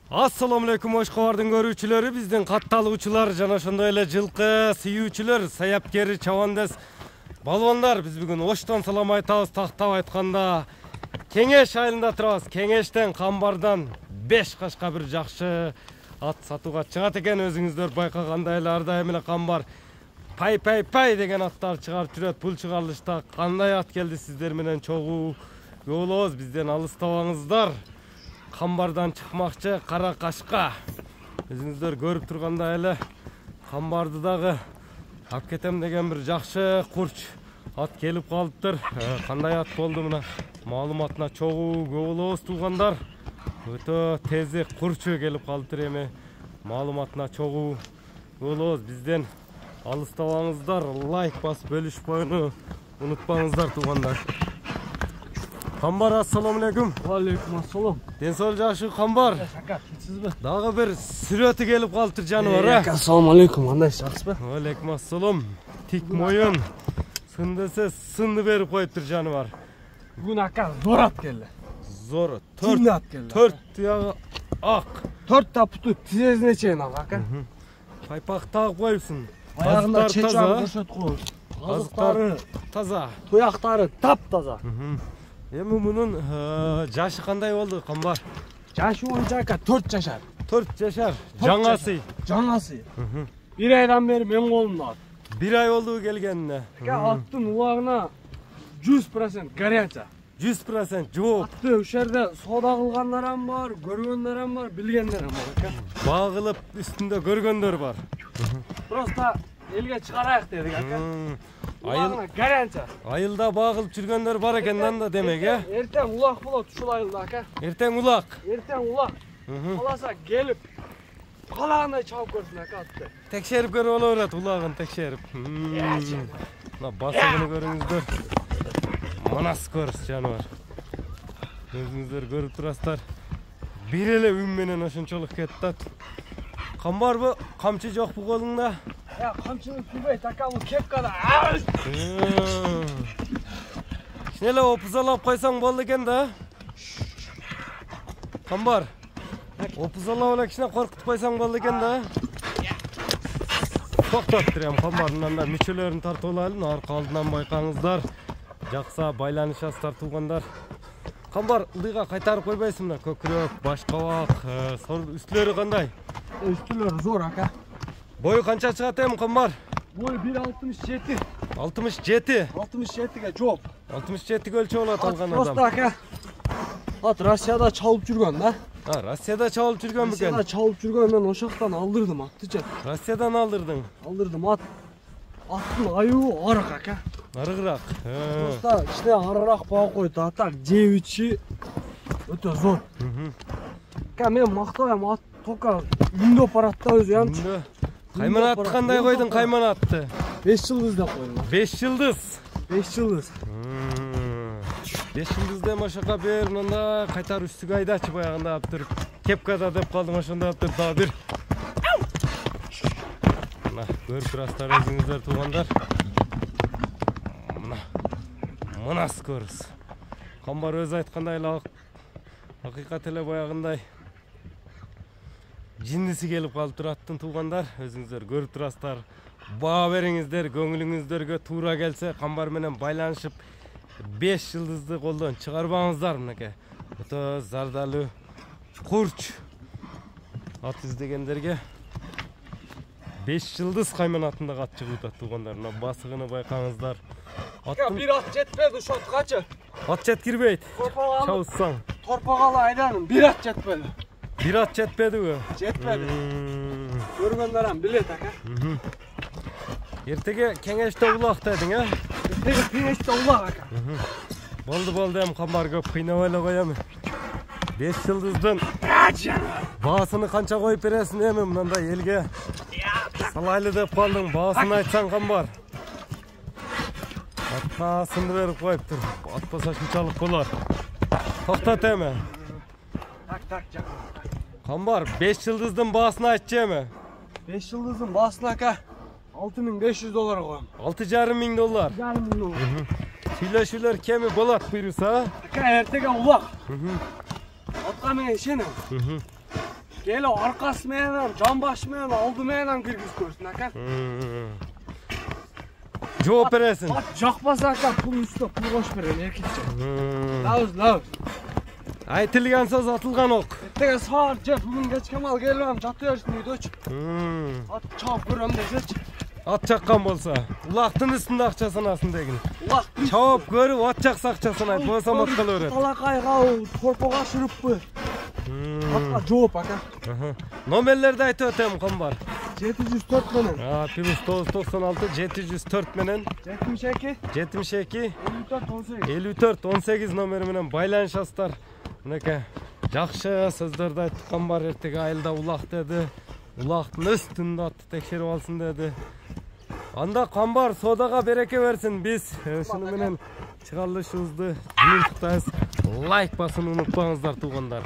Assalamu alaikum Oşqabardın görүүчүлөрү, биздин катталуучулар жана ошондой эле жылкы сүйүүчүлөр, саяпкер, чабандас балбандар. Биз бүгүн Оштон салам айтабыз. Тактап айтканда Кеңеш айылында турабыз. Кеңештен Камбардан 5 кашка бир жакшы ат сатууга чыгат экен. Өзүңүздөр байкагандай эле ар дайым эле Камбар пай деген аттар чыгарып жүрөт. Бул чыгарылышта кандай ат келди сиздер менен чогуу болобуз. Бизден алыстабаңыздар. Камбардан чыкмакчы кара кашка. Өзүңүздөр көрүп тургандай эле Камбарды дагы алып кетем деген бир жакшы курч ат келип калыптыр. Кандай ат болду мына маалыматына чогуу болобуз туугандар. Өтө тези курчу келип калыптыр, эми маалыматына чогуу болобуз. Бизден алыстабаңыздар, лайк басып бөлүшүп коюуну унутпаңыздар туугандар. Камбар, ассаламу алейкум. Алейкум ассалам. Ден соол жакшы Камбар. Сизби? Дагы бир сүрөтү келип калыптыр жаныбар. Ассаламу алейкум. Кандай жакшысызбы? Алейкум ассалам. Тик моюн. Сын десе сынды берип коюптур жаныбар. Бүгүн ака зор ат келди. Зор. Тилli ат келди. 4 тыягы ак. 4 путу тизесине чейин ал ака. Пайпак тагып коюпсуң. Аягында чечам көрсөткү. Азыктары таза. Туяктары таптаза. Эми мунун жашы кандай болду Камбар? Жашы боюнча ака 4 жашар. 4 жашар. Жаңасы. Жаңасы. 1 айдан бери мен колумда ат. 1 ай болду келгенине. Аттын улагына 100% гарантия. 100% жооп. Атты ушул жерде соода кылгандар бар, көргөндөр бар, билгендер бар ака. Багылып үстүндө көргөндөр бар. Просто элге чыгарайык дедик ака. Улагына гарантия. Айылда багылып жүргөндөр бар экенден да демек, э? Эртең улак болот ушул айылда ака. Эртең улак. Эртең улак. Каласа келип калагандай чабып көрсүн ака атты. Текшерип көрүп ала берет, улагын текшерип. Мына басыгын көрүңүздөр. Мына скорость жаныбар. Өзүңүздөр көрүп турасыздар. Бир эле үн менен ошончолук кетти. Камбарбы, камчы жокпу колуңда? Камчыны күбөйт ака, бул кепкада. Кичине эле опузалап койсоң болду экен да. Камбар. Опузалап эле кичине коркутуп койсоң болду экен да. Токтоптур эми Камбардын да мүчөлөрүн тартып алайлы, арка алдынан байкаңыздар. Жакса байланышасыздар туугандар. Камбар, ылдыйга кайтарып койбойсуңбу? Көкүрөк, баш кабак, үстүлөрү кандай? Үстүлөрү зор ака. Бою канча чыгат эми Камбар? Бою 1.67. 67. 67ге жооп. 67 өлчөп алат алган адам. Просто ака. Ат Россияда чалып жүргөн да. Россияда чалып жүргөн бекен? Россияда чалып жүргөн, мен ошол жактан алдырдым аттычы. Россиядан алдырдың? Алдырдым ат. Аттын аюу арык ака. Арыгыраак. Просто кичине арыраак бага койду. Атак жебичи өтө зор. Ака мен мактабайм, ат тока үндө барат да өзү ямчы. Кайман атты кандай койдуң, кайман атты? 5 жылдыз деп койдум. 5 жылдыз. 5 жылдыз. 5 жылдызды эми ошока бер, мында кайтар үстүгө айдачы баягында аптыр. Кепкада деп калдым, ошондо аптыр дагы бир. Мына көрүп турасыздар өзүңүздөр туугандар. Мына скорость. Камбар өзү айткандай эле акыйкат эле баягындай жиндиси келип калыптыр аттын туугандар. Өзүңүздөр көрүп турасыздар. Баа бериңиздер, көңүлүңүздөргө туура келсе Камбар менен байланышып 5 жылдызды колдон чыгарбаңыздар мынакей. Өтө зардалуу курч ат издегендерге 5 жылдыз кайман атында ат чыгып атат туугандар. Мына басыгыны байкаңыздар. Аттын бир ат жетпеди ушоткачы. Ат жеткирбейт. Чабысаң. Торпогалы айдадым, бир ат жетпеди. Бир ат жетпедиби? Жетпеди. Көргөндөр билет ака. Эртеге Кеңеште улак дедиң, э? Эртеге Кеңеште улак ака. Болду эми Камбар көп кыйнабай эле коем. 5 жылдыздын баасыны канча коюп бересиң эми мындай элге? Салайлы деп калдың, баасын айтсаң Камбар. Атка сынды берип коюптур. Атпаса шунчалык болор. Токтот эми. Так, жак. Камбар, 5 жылдыздын баасын айтчы эми. 5 жылдыздын баасын ака $6.500 коем. $6.500. $6.500. Сүйлөшүүлөр кеми болот буйруса? Ака эртеге улак. Атка мен ишенем. Gel arkası menен, can başı menен, aldı menен kirgizip koysun aka. Жооп бересиң. At жақпаса aka pul üstüne pul koş veren erkekçe. Lavuz. Айтылган сөз атылган ок. Ertege saat cep bugün geç kemal gelmem çatıyorsun uydu. At çap görüm desech. Ат чаккан болсо, улактын үстүндө акча санасын дегин. Улак Чабып көрүп ат чакса акчасын айт, болсо маткала берет. Талакайга корпоға шырыппы. Атка жооп ака. Номерлерди айтып өтөм, Камбар. 704 менен. Плюс 996 704 менен 72 72 54 18. 54 18 номери менен байланышасыздар. Мынакей жакшы сөздөрдү айтып Камбар эртеге айылда улак деди. Улактын үстүндө атты текшерип алсын деди. Анда Камбар содага береке берсин. Биз ушуну менен чыгарылышыбызды жыйынтыктайбыз. Лайк басууну унутпаңыздар туугандар.